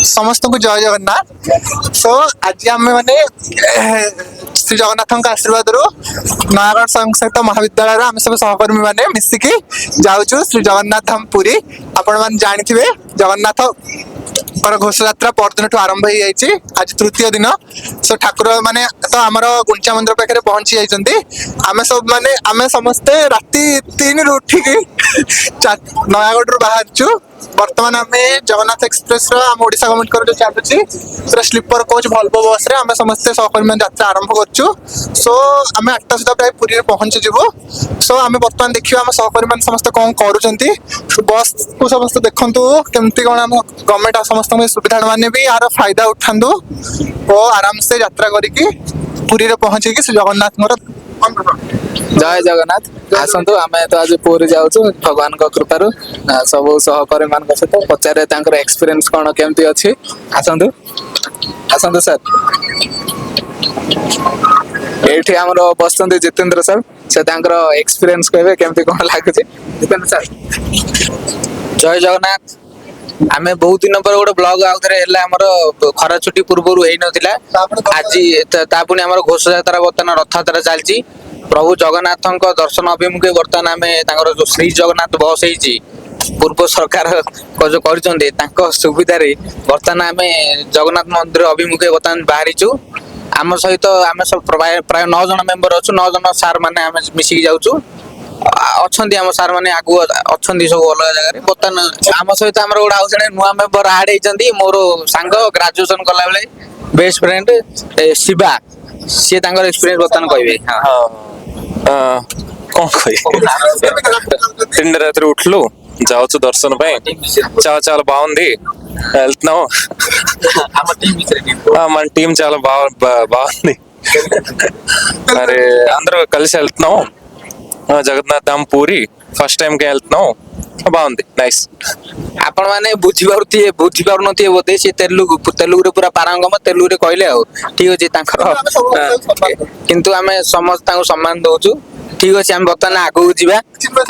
समस्त को जय जगन्नाथ। सो आज आम मैंने श्री जगन्नाथ आशीर्वाद नयागढ़ संस्कृत महाविद्यालय आम सब सहकर्मी मैंने मिसिकी जाऊँ श्री जगन्नाथ धाम पुरी। आपण मैंने जानी जगन्नाथ घोष यात्रा परदिन ठू आरंभ हो जाए आज तृतीय दिन। सो ठाकुर माने तो आमर गुंचा मंदिर पाखे पहुंची जाइए। आम सब माने आम समस्ते राति 3 रु उठिक नयागढ़ रू बाहर बर्तमान आम जगन्नाथ एक्सप्रेस आम ओडिशा गवर्नमेंट जो चलुची पूरा स्लीपर कोच भल्वो बस रे आम समस्ते सहकर्मी यात्रा आरंभ करूँ। सो आम 8टा सुधा प्राय पुरी पहुंची जीवु। सो आम बर्तमान देखिए आम सहकर्मी मैंने समस्त कौन करुँच बस को समस्त देखु केमती कौन आम गवर्नमेंट समस्त सुविधा मैंने भी यार फायदा उठातु और आराम से यात्रा करिकी पुरी पहुंची जगन्नाथ जय जगन्नाथ आसतु आम तो आज पुरी जाऊँ भगवान कृपार सब सहकर्मी मान सहित पचारे एक्सपीरियंस कौन केमती अच्छी आसतु आसतु सर ये आम बस जितेंद्र सर से एक्सपीरियंस कहे केमती कौन लगुच जितेंद्र सर। जय जगन्नाथ आमे बहुत दिन पर गोटे ब्लॉग आउथरे खरा छुट्टी पूर्व आज तापुनी आमर घोष यात्रा बर्तमान रथ यात्रा चलती प्रभु जगन्नाथ दर्शन अभिमुखे बर्तमान आम जो श्री जगन्नाथ बस पूर्व सरकार जो कर सुविधा बर्तमान आम जगन्नाथ मंदिर अभिमुखे बर्तमान बाहरीचु। आम सहित आम सब प्राय 9 जन मेंबर अच्छु 9 जन सार मैंने आम मिसिकी जाऊँ अच्छा आम सार मैंने आगु अच्छा सब अलग जगह बर्तमान आम सहित आम गोटे आउ जड़े नुआ मेम्बर आड होती मोर सांग ग्राजुएसन कला बेले बेस्ट फ्रेंड शिवा सी एक्सपीरियंस बर्तमान कहे कौन कह 3 उठलु जाऊ दर्शन चाल चाल बाగుంది వెళ్తున్నాం మన టీం చాలా బాగుంది మరి అందరూ కలిసి వెళ్తున్నాం जगन्नाथ धाम पूरी फर्स्ट टाइम के बाగుంది नाइस। आपण माने बुझी पारु नथिए बोधे से तेलुगु रे पूरा पारंगम तेलुगु रे कहले आ ठीक अछि तांकर किंतु आमे समस्त सम्मान दोछु ठीक अछि। हम बर्तमान आगु जीवा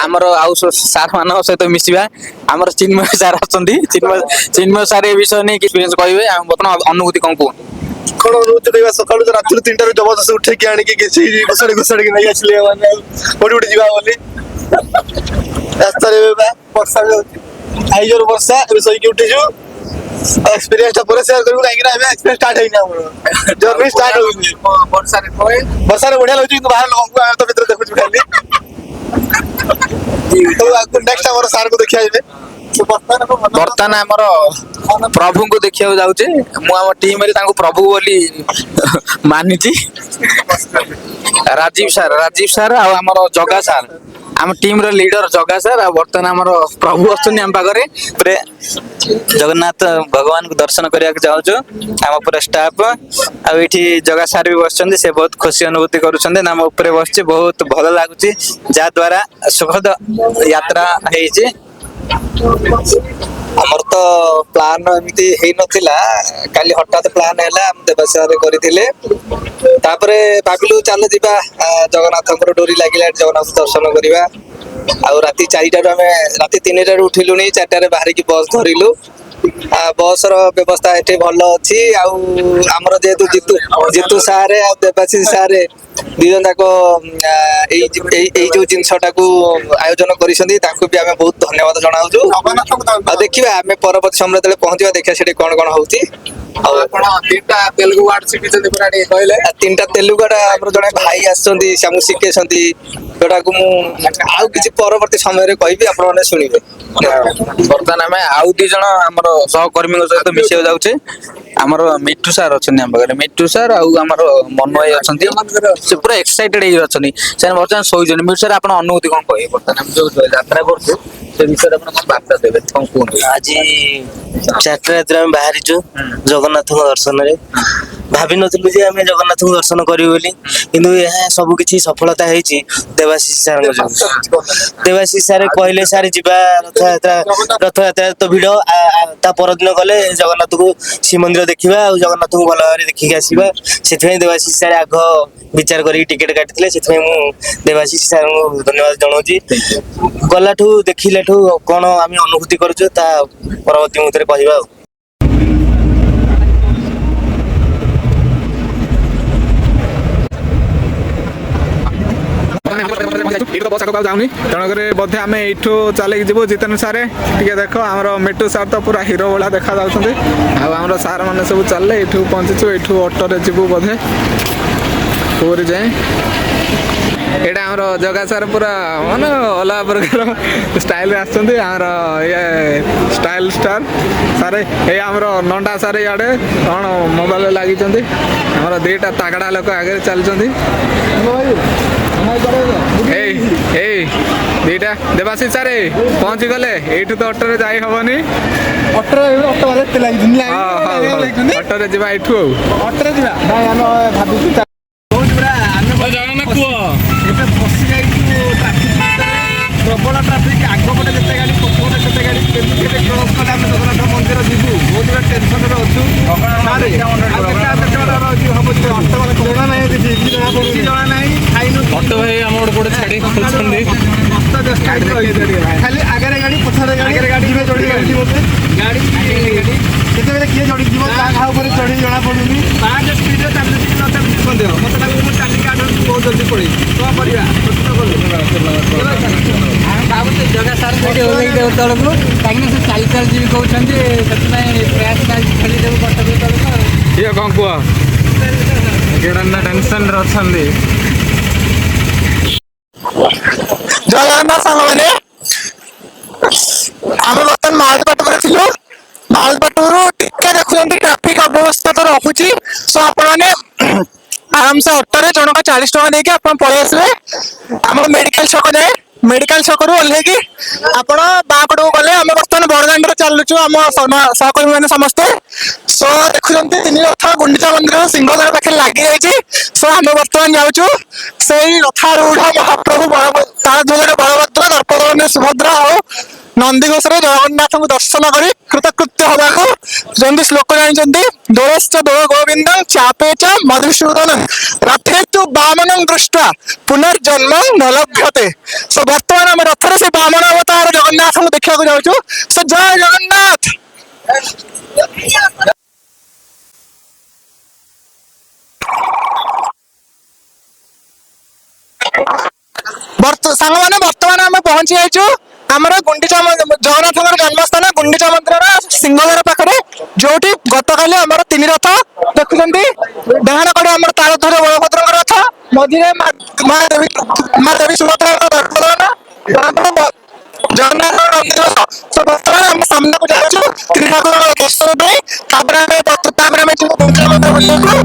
हमर आउ सार मान सहित मिसिबा हमर चिन्मय सार आछंती चिन्मय सार ए विषय नै एक्सपीरियंस कहबे हम बर्तमान अनुभूति कोन को कौन अनुमति कह सकाल रात 3टा जबरदस्त उठे कि आनी घोषाड़ी नहीं आसले माने कोडी उठी जीवा बोली रास्ता रे वर्षा आई जोर वर्षा ए सही के उठी जो एक्सपीरियंस पूरा शेयर करू काहे कि हमें एक्सपीरियंस स्टार्ट है ना जर्नी स्टार्ट हो वर्षा रे बढ़िया लगि बाहर लोगन को तो भीतर देखु खाली तो आपको नेक्स्ट आवर सार को देखिया जेबे बर्तमान आमर प्रभु को देखा जाऊे मुझे टीम प्रभु बोली मानी राजीव सार आमर जगा सार आम टीम रो लीडर जगा सार बर्तमान आमर प्रभु अच्छे आम पाखे जगन्नाथ भगवान को दर्शन करने जाऊँ आम पूरा स्टाफ आठी जगह सार भी बस से बहुत खुशी अनुभूति कर बस बहुत भल लगुच जहाद्वारा सुखद यात्रा हो आमर तो प्लान एमती है नथिला काली हठात प्लान है देवासार करथिले तापरे भाबिलु चल जीवा जगन्नाथ डोरी लागिला जगन्नाथ दर्शन करवा आ राति 4टारू आम राति 3टारू उठिलुनी 4टारे बाहर की बस धरिलु बस व्यवस्था ये भल अच्छी आमर जेहेतु जितु सार आ देवाशीष सार दी जन जाक जो जिनसटा को आयोजन कर भी आम बहुत धन्यवाद जनाऊँ। देखिए आम परवर्ती समय जो पहुंचा देखिए से कौन कौन होती 3टा तेलुगु वर्ड शिखिଛନ୍ତି ପୁରା ଟିକେ କହିଲେ 3टा तेलुगु आमर जड़े भाई आसछंती सामु शिखेछंती जोटा को मु आउ किछि परवर्ती समय रे कहबी आपण माने सुनिबे। बर्तमान आम आउ 2 जन आमर सहकर्मी सहित मिसिया जाऊे आमर मिट्टू सार अच्छा आम पाखे मिट्टू सार आमर मनोय अच्छा से पूरा एक्साइटेड अच्छा से बर्तमान शोन मिट्टू सार आप अनुभूति कौन कहे बर्तमान जो यात्रा करूँ से विषय कौन बार्ता देवे कौन कहते आज 4टा रात बाहरी जगन्नाथ दर्शन रे भाभी नथिलु जे आमे जगन्नाथ दर्शन करियो बोली किंतु यह सब किछि सफलता हेछि देवाशीष सार देवाशीष सार कहले सार जीवा रथ यात्रा तो भिड़ ता पर दिन गले जगन्नाथ को श्रीमंदिर देखिबा और जगन्नाथ को भल भाबरे देखि आसीबा सेथि देवाशीष सार आग विचार करी टिकट काटिले सेथि मु देवाशीष सार को धन्यवाद जणाउची गलाठू देखिलाठू कोन आमे अनुभूति करछु ता परवर्ती मुतरे कहबा। ବସ୍ ଆଗକୁ ଆଉ ଯାଉନି ତେଣୁକରି ବୋଧେ ଆମେ ଏଇଠୁ ଚାଲିକି ଯିବୁ ଜିତେନ୍ଦ୍ର ସାରେ ଟିକେ ଦେଖ ଆମର ମିଟୁ ସାର୍ ତ ପୁରା ହିରୋ ଭଳିଆ ଦେଖାଯାଉଛନ୍ତି ଆଉ ଆମର ସାର୍ ମାନେ ସବୁ ଚାଲିଲେ ଏଇଠୁ ପହଞ୍ଚିଛୁ ଏଇଠୁ ଅଟୋରେ ଯିବୁ ବୋଧେ ପୁରୀ ଯାଏଁ ଏଇଟା ଆମର ଜଗା ସାର୍ ପୁରା ମାନେ ଅଲଗା ପ୍ରକାର ଷ୍ଟାଇଲ୍ରେ ଆସିଛନ୍ତି ଆମର ଇଏ ଷ୍ଟାଇଲ୍ ଷ୍ଟାର୍ ସାର୍ ଏଇ ଆମର ନଣ୍ଡା ସାର୍ ଇଆଡ଼େ କ'ଣ ମୋବାଇଲରେ ଲାଗିଛନ୍ତି ଆମର ଦୁଇଟା ତାଗଡ଼ା ଲୋକ ଆଗରେ ଚାଲିଛନ୍ତି ଏଇ ଏଇ ଦୁଇଟା ଦେବାଶିଷ ସାର୍ ପହଞ୍ଚି ଗଲେ ଏଇଠୁ ତ ଅଟୋରେ ଯାଇ ହବନି ଅଟୋରେ ଯିବା ଏଇଠୁ ଆଉ ଅଟୋରେ ଯିବା ନାଇଁ ଆମେ ଭାବୁଛୁ ଜଗନ୍ନାଥ କୁହ ଏବେ ଫସି ଯାଇଛୁ ଟ୍ରାଫିକ୍ ଭିତରେ ପ୍ରବଳ ଟ୍ରାଫିକ୍ ଆଗପଟେ ଯେତେ ଗାଡ଼ି ପଛପଟେ ସେତେ ଗାଡ଼ି କେମିତି କେତେ କ୍ରସ୍ କଲେ ଆମେ ଜଗନ୍ନାଥ ମନ୍ଦିର ଯିବୁ ବହୁତ ଗୁଡ଼ା ଟେନସନ୍ରେ ଅଛୁ ଜଣା ନାହିଁ କିଛି ଜଣା ନାହିଁ ଖାଇନୁ ଅଟୋ ଭାଇ ଆମ ଗୋଟେ ଛାଡ଼ି ଖୋଜୁଛନ୍ତି ଖାଲି ଆଗରେ ଗାଡ଼ି ପଛରେ ଗାଡ଼ି ଯିବେ ଚଢ଼ି ଗାଡ଼ି ଯିବ ଗାଡ଼ି କେତେବେଳେ କିଏ ଚଢ଼ି ଯିବ କାହା ଉପରେ ଚଢ଼ି ଜଣା ପଡ଼ୁନି ପାଞ୍ଚ ସ୍ପିଡ଼ରେ ଚାଲିଛି ନ ଚାଲିଛି ସନ୍ଦେହ ମୋତେ ଲାଗୁଛି ମୁଁ ଚାଲିକି ଆଠ ବହୁତ ଜଲ୍ଦି ପଳେଇ କ'ଣ କରିବା ଭାବୁଛି ଜଗା ସାର୍ ସେଠି ଓହ୍ଲେଇ ଦେବୁ ତଳକୁ କାହିଁକିନା ସେ ଚାଲି ଚାଲି ଯିବି କହୁଛନ୍ତି ସେଥିପାଇଁ ପ୍ରୟାସ ଖେଳିଦେବୁ କଟକ ତଳକୁ ଆଉ ଇଏ କ'ଣ କୁହ କିରଣ ଟେନସନ୍ରେ ଅଛନ୍ତି ଜୟ ଜଗନ୍ନାଥ ସାଙ୍ଗମାନେ ଆମେ ବର୍ତ୍ତମାନ ମାଳପାଟପୁରରେ ଥିଲୁ ମାଳପାଟପୁରରୁ ଟିକେ ଦେଖୁଛନ୍ତି ଟ୍ରାଫିକ ଅବସ୍ଥା ତ ରହୁଛି ସୋ ଆପଣମାନେ ଆରାମସେ ଅଟୋରେ ଜଣକା 40 ଟଙ୍କା ଦେଇକି ଆପଣ ପଳେଇ ଆସିବେ ଆମର ମେଡିକାଲ ଛକ ଯାଏ ମେଡିକାଲ ଛକରୁ ଓହ୍ଲେଇକି ଆପଣ ବାଁ ପଟକୁ ଗଲେ ଆମେ ବର୍ତ୍ତମାନ ବଡ଼ଦାଣ୍ଡରେ ଚାଲୁଛୁ ଆମ ସହକର୍ମୀ ମାନେ ସମସ୍ତେ ସୋ ଦେଖୁଛନ୍ତି 3 ରଥ ଗୁଣ୍ଡିଚା ମନ୍ଦିର ସିଂହଦ୍ୱାର ପାଖରେ ଲାଗି ଯାଇଛି ସୋ ଆମେ ବର୍ତ୍ତମାନ ଯାଉଛୁ ସେଇ ରଥାରୂଢ଼ ମହାପ୍ରଭୁ ତାଳଧ୍ୱଜରେ ବଳଭଦ୍ର ଦର୍ପଦଳନରେ ସୁଭଦ୍ରା ଆଉ ନନ୍ଦିଘୋଷରେ ଜଗନ୍ନାଥଙ୍କୁ ଦର୍ଶନ କରି କୃତକୃତ୍ୟ ହବାକୁ ଯେମିତି ଶ୍ଲୋକ ଜାଣିଛନ୍ତି ଦୋଳଶ୍ଚ ଦୋଳ ଗୋବିନ୍ଦଂ ଚାପେ ଚ ମଧୁସୂଦନ ରଥେ ତୁ ବାମନଂ ଦୃଷ୍ଟ୍ୱା ପୁନର୍ଜନ୍ମ ନ ଲଭ୍ୟତେ ସୋ ବର୍ତ୍ତମାନ ଆମେ ରଥରେ ସେ ବାମନ ଅବତାର ଜଗନ୍ନାଥଙ୍କୁ ଦେଖିବାକୁ ଯାଉଛୁ ସୋ ଜୟ ଜଗନ୍ନାଥ ସାଙ୍ଗମାନେ ବର୍ତ୍ତମାନ ଆମେ ପହଞ୍ଚି ଯାଇଛୁ ଆମର ଗୁଣ୍ଡିଚା ଜଗନ୍ନାଥଙ୍କର ଜନ୍ମସ୍ଥାନ ଗୁଣ୍ଡିଚା ମନ୍ଦିରର ସିଂହଦ୍ୱାର ପାଖରେ ଯୋଉଠି ଗତକାଲି ଆମର 3 ରଥ ଦେଖୁଛନ୍ତି ଡାହାଣ କಡೆ ଆମର ତାଳଧ୍ୱଜ ବଳଭଦ୍ରଙ୍କ ରଥ ମଝିରେ ମା ଦେବୀ ସୁଭଦ୍ରାଙ୍କ ଦର୍ପଦଳନ ଜଗନ୍ନାଥ ନନ୍ଦିଘୋଷ ବର୍ତ୍ତମାନ ଆମେ ସାମ୍ନାକୁ ଯାଉଛୁ ତ୍ରିଠାକୁରଙ୍କ ଦର୍ଶନ ପାଇଁ ତାପରେ ଆମେ ଯିବୁ ଗୁଣ୍ଡିଚା ମନ୍ଦିର ବୁଲିବାକୁ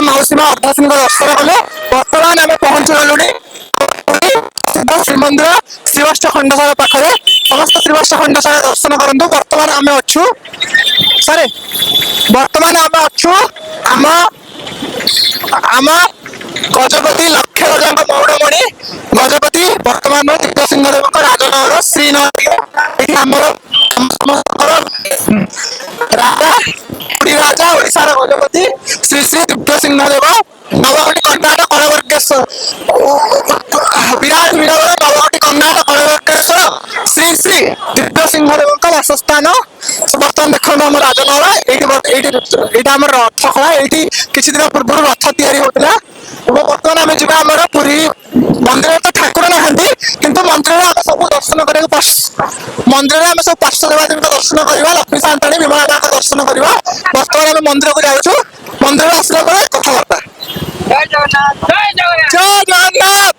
ମାଉସୀ ମା ଅର୍ଦ୍ଧାସିଂଙ୍କ ଦର୍ଶନ କଲେ। ବର୍ତ୍ତମାନ ଆମେ ପହଞ୍ଚି ଗଲୁଣି ଶ୍ରୀମନ୍ଦିର ଶ୍ରୀବାଷ୍ଟ ଖଣ୍ଡଶାଳା ପାଖରେ। ସମସ୍ତ ଶ୍ରୀବାଷ୍ଟ ଖଣ୍ଡଶାଳା ଦର୍ଶନ କରନ୍ତୁ। ବର୍ତ୍ତମାନ ଆମେ ଅଛୁ ଆମ ଆମ ଗଜପତି ଲକ୍ଷ ଗଜଙ୍କ ମୌଡ଼ମଣି ଗଜପତି ବର୍ତ୍ତମାନ ଦିବ୍ୟସିଂହଦେବଙ୍କ ରାଜନଗର ଶ୍ରୀନଗର। ଏଠି ଆମର ସମସ୍ତଙ୍କର ରାଜା ରାଜା ଓଡ଼ିଶାର ଗଜପତି ଶ୍ରୀ ଶ୍ରୀ ଦିବ୍ୟସିଂହଦେବ ନବକୋଟି କର୍ଣ୍ଣାଟ କଳବର୍ଗେଶ୍ୱର ବିରାଟ ବିରଳ ନବକୋଟି କର୍ଣ୍ଣାଟ କଳବର୍ଗେଶ୍ୱର ଶ୍ରୀ ଶ୍ରୀ ଦିବ୍ୟସିଂହଦେବଙ୍କ ବାସସ୍ଥାନ। ବର୍ତ୍ତମାନ ଦେଖନ୍ତୁ ଆମ ରାଜନଗର। ଏଇଟା ଆମର ରଥ କଳା। ଏଇଠି କିଛି ଦିନ ପୂର୍ବରୁ ରଥ ତିଆରି ହଉଥିଲା। ଏବଂ ବର୍ତ୍ତମାନ ଆମେ ଯିବା ଆମର ପୁରୀ ମନ୍ଦିରରେ ତ ଠାକୁର ନାହାନ୍ତି, କିନ୍ତୁ ମନ୍ଦିରରେ ଆମେ ସବୁ ଦର୍ଶନ କରିବାକୁ ମନ୍ଦିରରେ ଆମେ ସବୁ ପାର୍ଶ୍ୱ ଦେବାଦେବୀଙ୍କ ଦର୍ଶନ କରିବା। ଲକ୍ଷ୍ମୀ ସାନ୍ତାଣୀ ବିମଳା ମାଙ୍କ ଦର୍ଶନ କରିବା। ବର୍ତ୍ତମାନ ଆମେ ମନ୍ଦିରକୁ ଯାଉଛୁ। ମନ୍ଦିରକୁ ଆସିଲା ପରେ କଥାବାର୍ତ୍ତା। ଜୟ ଜଗନ୍ନାଥ।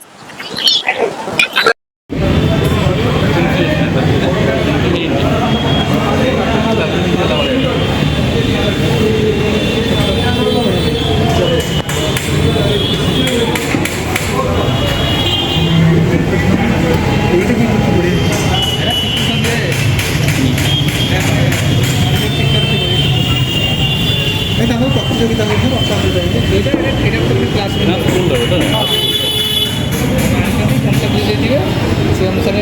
ସେ ଅନୁସାରେ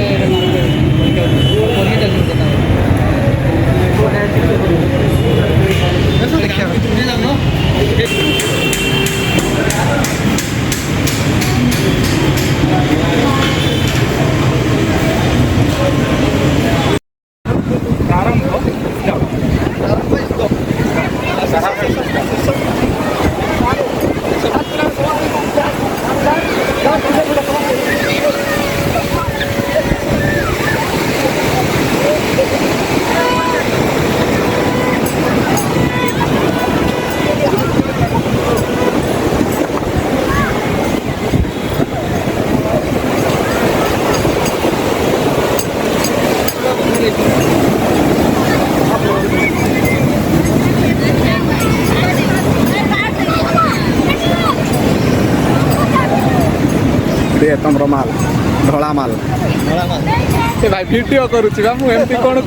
ତମର ମାଲ ଧଳା ମାଲ ଏ ଭାଇ ଭିଡିଓ କରୁଛି ବା ମୁଁ ଏମିତି କଣ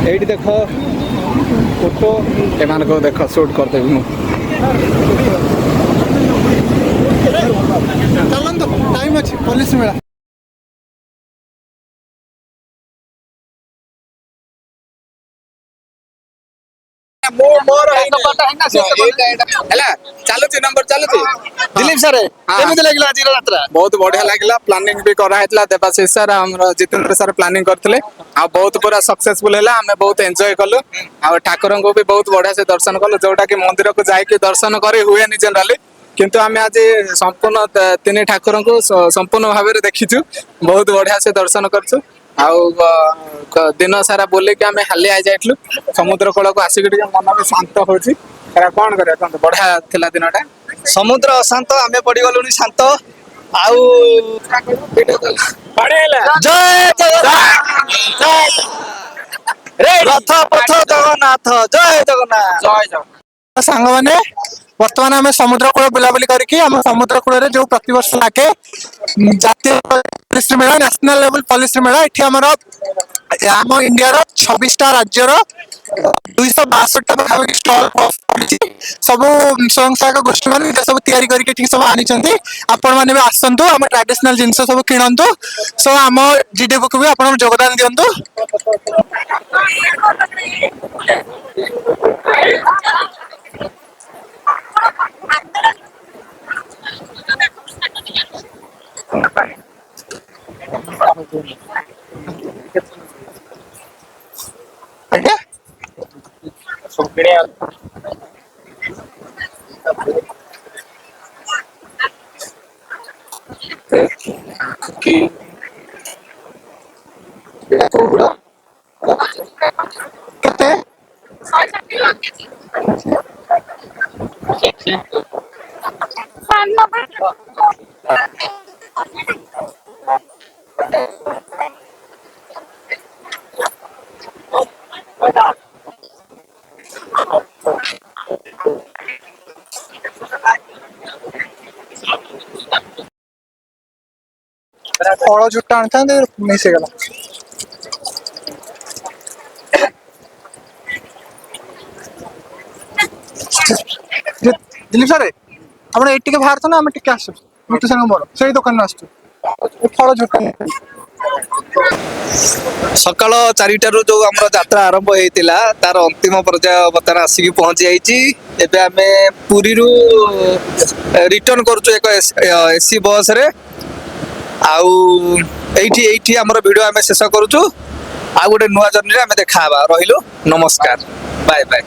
ଏଇଠି ଦେଖ ଫଟୋ ଏମାନଙ୍କୁ ଦେଖ ସୁଟ୍ କରିଦେବି ମୁଁ। ଚାଲନ୍ତୁ ଟାଇମ୍ ଅଛି ପୋଲିସ ମେଳା। ହେଲା ଚାଲୁଛି ନମ୍ବର ଚାଲୁଛି। ଦିଲ୍ଲୀପ ସାର୍ କେମିତି ଲାଗିଲା ଆଜିର ଯାତ୍ରା? ବହୁତ ବଢିଆ ଲାଗିଲା। ପ୍ଲାନିଂ ବି କରାହେଇଥିଲା। ଦେବାଶିଷ ସାର୍ ଆମର ଜିତେନ୍ଦ୍ର ସାର୍ ପ୍ଲାନିଂ କରିଥିଲେ। ଆଉ ବହୁତ ପୁରା ସକ୍ସେସଫୁଲ ହେଲା। ଆମେ ବହୁତ ଏନ୍ଜୟ କଲୁ। ଆଉ ଠାକୁରଙ୍କୁ ବି ବହୁତ ବଢିଆ ସେ ଦର୍ଶନ କଲୁ, ଯୋଉଟା କି ମନ୍ଦିରକୁ ଯାଇକି ଦର୍ଶନ କରି ହୁଏନି ଜେନେରାଲି। କିନ୍ତୁ ଆମେ ଆଜି ସମ୍ପୂର୍ଣ୍ଣ ତିନି ଠାକୁରଙ୍କୁ ସମ୍ପୂର୍ଣ୍ଣ ଭାବରେ ଦେଖିଛୁ। ବହୁତ ବଢିଆ ସେ ଦର୍ଶନ କରିଛୁ। ଆଉ ଦିନ ସାରା ବୁଲିକି ଆମେ ହାଲିଆ ହେଇଯାଇଥିଲୁ। ସମୁଦ୍ର କୂଳକୁ ଆସିକି ଟିକେ ମନ ବି ଶାନ୍ତ ହଉଛି। କଣ କରିବା କୁହନ୍ତୁ, ବଢିଆ ଥିଲା ଦିନଟା। ସମୁଦ୍ର ଅଶାନ୍ତ, ଆମେ ପଡିଗଲୁଣି ଶାନ୍ତ। ଆଉ ରଥ ପଥ ଜଗନ୍ନାଥ, ଜୟ ଜଗନ୍ନାଥ। ସାଙ୍ଗମାନେ ବର୍ତ୍ତମାନ ଆମେ ସମୁଦ୍ର କୂଳ ବୁଲାବୁଲି କରିକି ଆମ ସମୁଦ୍ର କୂଳରେ ଯୋଉ ପ୍ରତିବର୍ଷ ଲାଗେ ଜାତୀୟ ପଲିସି ମେଳା, ନ୍ୟାସନାଲ ଲେଭେଲ ପଲିସି ମେଳା, ଏଠି ଆମର ଆମ ଇଣ୍ଡିଆର 26ଟା ରାଜ୍ୟର 262ଟା ପାଖାପାଖି ଷ୍ଟଲ ପଡିଛି। ସବୁ ସ୍ୱୟଂ ସହାୟକ ଗୋଷ୍ଠୀ ମାନେ ନିଜ ସବୁ ତିଆରି କରିକି ଏଠିକି ସବୁ ଆଣିଛନ୍ତି। ଆପଣ ମାନେ ବି ଆସନ୍ତୁ, ଆମ ଟ୍ରାଡିସନାଲ ଜିନିଷ ସବୁ କିଣନ୍ତୁ। ସୋ ଆମ ଜିଡିବୁକୁ ବି ଆପଣ ଯୋଗଦାନ ଦିଅନ୍ତୁ। ଆଜ୍ଞା କେତେ ଫଳ ଜୋତା ଆଣିଥାନ୍ତେ ମିସ୍ ହେଇଗଲା। ଦିଲ୍ଲୀପ ସାର୍ ଆପଣ ଏଇଠି ଟିକେ ବାହାରୁଛ ନା ଆମେ ଟିକେ ଆସୁ ମିଟୁ ସାଙ୍ଗ ମୋର ସେଇ ଦୋକାନରୁ ଆସୁଛୁ ଫଳ ଜୋତା ସକାଳ 4ଟାରୁ ଯୋଉ ଆମର ଯାତ୍ରା ଆରମ୍ଭ ହେଇଥିଲା ତାର ଅନ୍ତିମ ପର୍ଯ୍ୟାୟ ବର୍ତ୍ତମାନ ଆସିକି ପହଞ୍ଚି ଯାଇଛି। ଏବେ ଆମେ ପୁରୀରୁ ରିଟର୍ନ କରୁଛୁ ଏକ ଏସି ବସରେ। ଆଉ ଏଇଠି ଆମର ଭିଡିଓ ଆମେ ଶେଷ କରୁଛୁ। ଆଉ ଗୋଟେ ନୂଆ ଜର୍ଣ୍ଣିରେ ଆମେ ଦେଖା ହେବା। ରହିଲୁ, ନମସ୍କାର, ବାଏ ବାଏ।